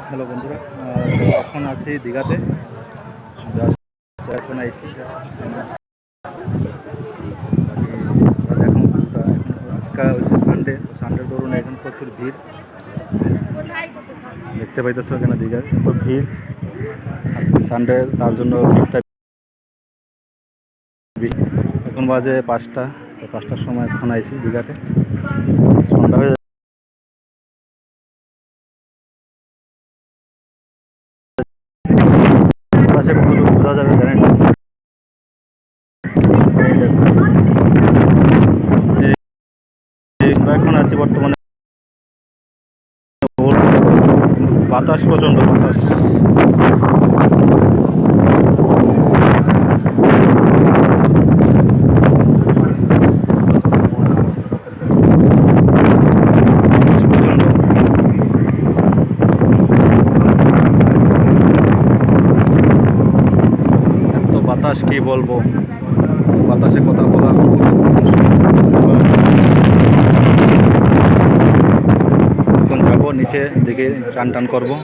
Hello বন্ধুরা, তো এখন আছি দীঘাতে। জাস্ট এখন আইসি এখন আজকে হচ্ছে সানডে। সানডের দরুন এখন প্রচুর ভিড় দেখতে পাইতেছো। এখানে দীঘার এত ভিড় আজকে সানডে, তার জন্য ভিড়টা। এখন বাজে 5টা, তো 5টার সময় এখন আইসি দীঘাতে। সন্ধ্যা হয়ে আকাশে কত লোক বোঝা যাবে জানেন। আমরা এখন আছি বর্তমানে, বাতাস, প্রচণ্ড বাতাস। এত বাতাস কি বলবো, বাতাসে কথা বলা। এখন যাবো নিচে দিকে, চান টান করবো।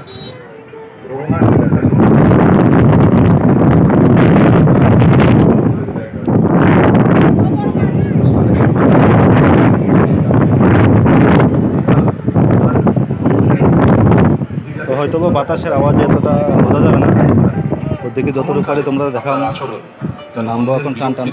তো হয়তো বাতাসের আওয়াজ এতটা বোঝা যাবে না, ওর দিকে যতটুকু পারি তোমরা দেখাও না। তো নামবো এখন, চান টান।